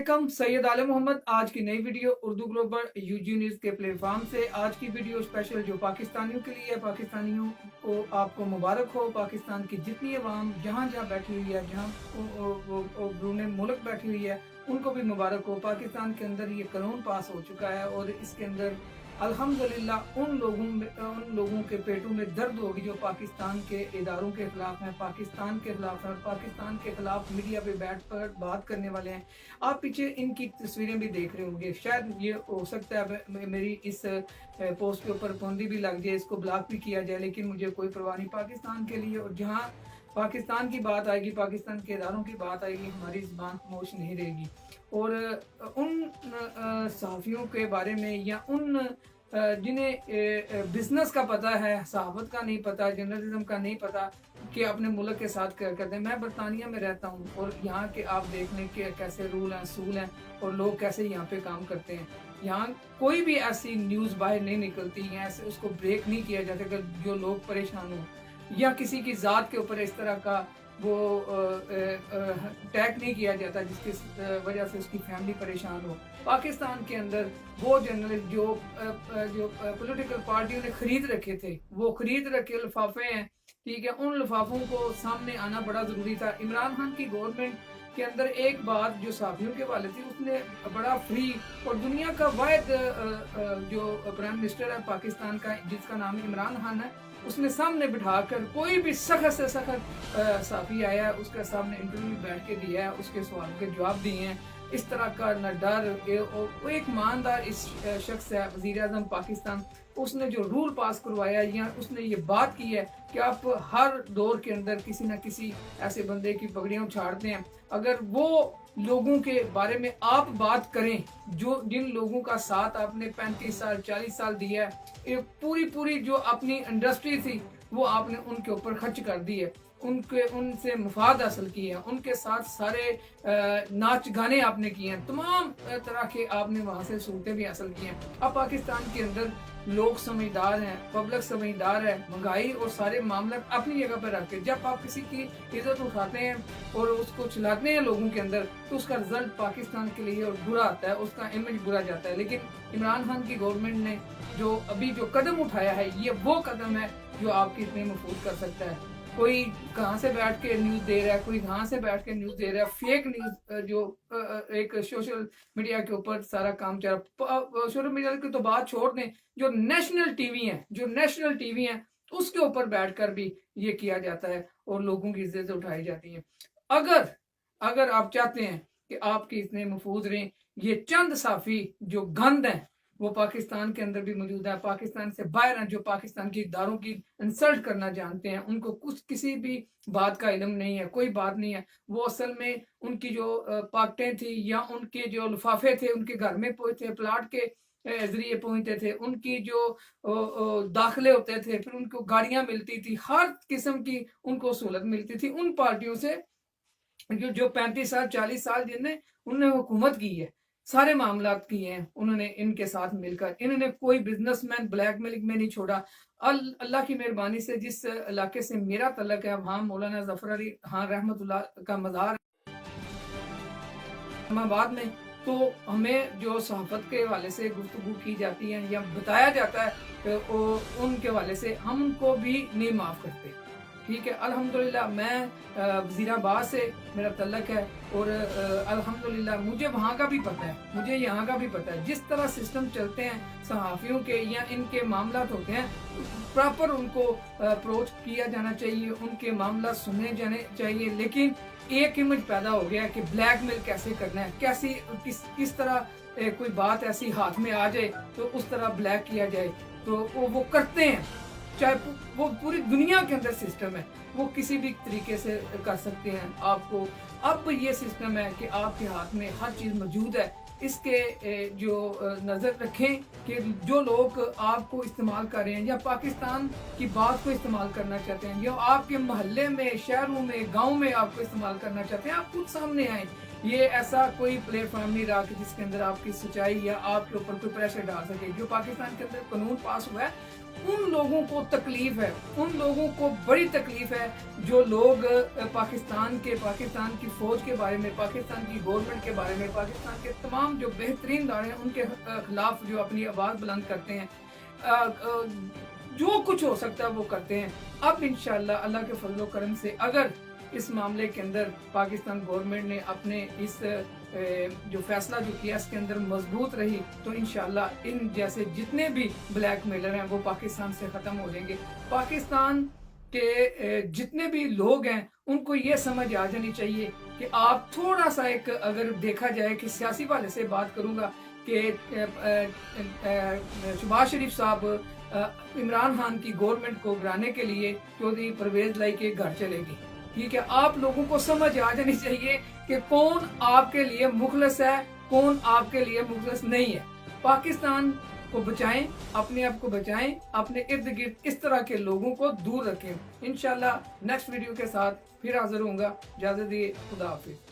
वालेकुम, सैयद आलम मोहम्मद। आज की नई वीडियो उर्दू ग्लोबल यूजी न्यूज़ के प्लेटफॉर्म से। आज की वीडियो स्पेशल जो पाकिस्तानियों के लिए है। पाकिस्तानियों को आपको मुबारक हो। पाकिस्तान की जितनी अवाम जहाँ जहाँ बैठी हुई है, जहाँ बैरून मुल्क बैठी हुई है, उनको भी मुबारक हो। पाकिस्तान के अंदर ये कानून पास हो चुका है और इसके अंदर अल्हम्दुलिल्लाह उन लोगों के पेटों में दर्द होगी जो पाकिस्तान के इदारों के खिलाफ हैं, पाकिस्तान के खिलाफ हैं, पाकिस्तान के खिलाफ मीडिया पे बैठ कर बात करने वाले हैं। आप पीछे इनकी तस्वीरें भी देख रहे होंगे। शायद ये हो सकता है मेरी इस पोस्ट के ऊपर पाबंदी भी लग जाए, इसको ब्लॉक भी किया जाए, लेकिन मुझे कोई परवाह नहीं। पाकिस्तान के लिए और जहाँ पाकिस्तान की बात आएगी, पाकिस्तान के इदारों की बात आएगी, हमारी ज़बान खामोश नहीं रहेगी। और उन सहाफ़ियों के बारे में या उन जिन्हें बिजनेस का पता है, सहाफ़त का नहीं पता, जर्नलिज्म का नहीं पता कि अपने मुल्क के साथ क्या करते हैं। मैं बरतानिया में रहता हूँ और यहाँ के आप देख लें कि कैसे रूल हैं, असूल हैं और लोग कैसे यहाँ पे काम करते हैं। यहाँ कोई भी ऐसी न्यूज़ बाहर नहीं निकलती, यहाँ से उसको ब्रेक नहीं किया जाता कि जो लोग परेशान हों या किसी की ज़ात के ऊपर इस तरह का वो टैग नहीं किया जाता जिसकी वजह से उसकी फैमिली परेशान हो। पाकिस्तान के अंदर वो जर्नलिस्ट जो पॉलिटिकल पार्टियों ने खरीद रखे थे, वो खरीद रखे लिफाफे हैं, ठीक है। उन लिफाफों को सामने आना बड़ा ज़रूरी था। इमरान खान की गवर्नमेंट के अंदर एक बात जो साफियों के वाले थी, उसने बड़ा फ्री और दुनिया का वाहिद जो प्राइम मिनिस्टर है पाकिस्तान का, जिसका नाम इमरान खान है, उसने सामने बिठाकर कोई भी सख्त से सख्त साफी आया, उसके सामने इंटरव्यू बैठ के दिया है, उसके सवाल के जवाब दिए हैं। इस तरह का न डर, वो एक ईमानदार इस शख्स है वज़ीर आज़म पाकिस्तान। उसने जो रूल पास करवाया या उसने ये बात की है कि आप हर दौर के अंदर किसी न किसी ऐसे बंदे की पगड़ियाँ उछाड़ते हैं। अगर वो लोगों के बारे में आप बात करें जो जिन लोगों का साथ आपने 35 साल 40 साल दिया है, पूरी जो अपनी इंडस्ट्री थी वो आपने उनके ऊपर खर्च कर दी है, उनसे मुफाद हासिल किए हैं, उनके साथ सारे नाच गाने आपने किए हैं, तमाम तरह के आपने वहाँ से सूरतें भी हासिल की हैं। अब पाकिस्तान के अंदर लोग समझदार हैं, पब्लिक समझदार है, महंगाई और सारे मामले अपनी जगह पर रख के जब आप किसी की इज्जत उठाते हैं और उसको चलाते हैं लोगों के अंदर, तो उसका रिजल्ट पाकिस्तान के लिए और बुरा आता है, उसका इमेज बुरा जाता है। लेकिन इमरान खान की गवर्नमेंट ने जो कदम उठाया है, ये वो कदम है जो आपकी इतनी महफूज कर सकता है। कोई कहाँ से बैठ के न्यूज़ दे रहा है, कोई कहाँ से बैठ के न्यूज़ दे रहा है, फेक न्यूज़ जो एक सोशल मीडिया के ऊपर सारा काम चल रहा है। सोशल मीडिया की तो बात छोड़ दें, जो नेशनल टीवी है उसके ऊपर बैठकर भी ये किया जाता है और लोगों की इज्जत उठाई जाती है। अगर आप चाहते हैं कि आपकी इतने महफूज रहें, ये चंद साफी जो गंद हैं वो पाकिस्तान के अंदर भी मौजूद है, पाकिस्तान से बाहर हैं, जो पाकिस्तान की इदारों की इंसल्ट करना जानते हैं, उनको किसी भी बात का इल्म नहीं है, कोई बात नहीं है। वो असल में उनकी जो पाकटें थी या उनके जो लिफाफे थे, उनके घर में पहुंचे, प्लाट के जरिए पहुंचते थे, उनकी जो दाखिले होते थे, फिर उनको गाड़ियां मिलती थी, हर किस्म की उनको सहूलत मिलती थी उन पार्टियों से जो 35 साल 40 साल उन्होंने हुकूमत की है, सारे मामलात किए हैं उन्होंने इनके साथ मिलकर। इन्होंने कोई बिजनेसमैन ब्लैकमेलिंग में नहीं छोड़ा। अल्लाह की मेहरबानी से जिस इलाके से मेरा तल्लक है, वहाँ मौलाना जफर अली खान रहमतुल्लाह का मज़ार इस्लामाबाद में, तो हमें जो सहाफ़त के हवाले से गुफ्तगू की जाती है या बताया जाता है कि उनके हवाले से हम उनको भी नहीं माफ़ करते, ठीक है। अल्हम्दुलिल्लाह मैं वज़ीराबाद से मेरा तल्लक है और अल्हम्दुलिल्लाह मुझे वहाँ का भी पता है, मुझे यहाँ का भी पता है। जिस तरह सिस्टम चलते हैं सहाफ़ियों के या इनके मामलात होते हैं, प्रॉपर उनको अप्रोच किया जाना चाहिए, उनके मामला सुने जाने चाहिए। लेकिन एक इमेज पैदा हो गया कि ब्लैकमेल कैसे करना है, किस तरह कोई बात ऐसी हाथ में आ जाए तो उस तरह ब्लैक किया जाए, तो वो करते हैं। चाहे वो पूरी दुनिया के अंदर सिस्टम है, वो किसी भी तरीके से कर सकते हैं आपको। अब ये सिस्टम है कि आपके हाथ में हर चीज़ मौजूद है। इसके जो नज़र रखें कि जो लोग आपको इस्तेमाल कर रहे हैं या पाकिस्तान की बात को इस्तेमाल करना चाहते हैं या आपके मोहल्ले में, शहरों में, गांव में आपको इस्तेमाल करना चाहते हैं, आप खुद सामने आएँ। یہ ایسا کوئی پلیٹ فارم نہیں رہا کہ جس کے اندر آپ کی سچائی یا آپ کے اوپر کوئی پریشر ڈال سکے. جو پاکستان کے اندر قانون پاس ہوا ہے ان لوگوں کو تکلیف ہے, ان لوگوں کو بڑی تکلیف ہے جو لوگ پاکستان کی فوج کے بارے میں, پاکستان کی گورنمنٹ کے بارے میں, پاکستان کے تمام جو بہترین ادارے ہیں ان کے خلاف جو اپنی آواز بلند کرتے ہیں. جو کچھ ہو سکتا ہے وہ کرتے ہیں. اب انشاءاللہ اللہ کے فضل و کرم سے اگر اس معاملے کے اندر پاکستان گورنمنٹ نے اپنے اس جو فیصلہ جو کیا اس کے اندر مضبوط رہی تو انشاءاللہ ان جیسے جتنے بھی بلیک میلر ہیں وہ پاکستان سے ختم ہو جائیں گے. پاکستان کے جتنے بھی لوگ ہیں ان کو یہ سمجھ آ جانی چاہیے کہ آپ تھوڑا سا ایک, اگر دیکھا جائے کہ سیاسی والے سے بات کروں گا کہ شہباز شریف صاحب عمران خان کی گورنمنٹ کو گرانے کے لیے چودھری پرویز لائی کے گھر چلے گی. ٹھیک ہے, آپ لوگوں کو سمجھ آ جانی چاہیے کہ کون آپ کے لیے مخلص ہے, کون آپ کے لیے مخلص نہیں ہے. پاکستان کو بچائیں, اپنے آپ کو بچائیں, اپنے ارد گرد اس طرح کے لوگوں کو دور رکھیں. انشاءاللہ نیکسٹ ویڈیو کے ساتھ پھر حاضر ہوں گا. اجازت دیے, خدا حافظ.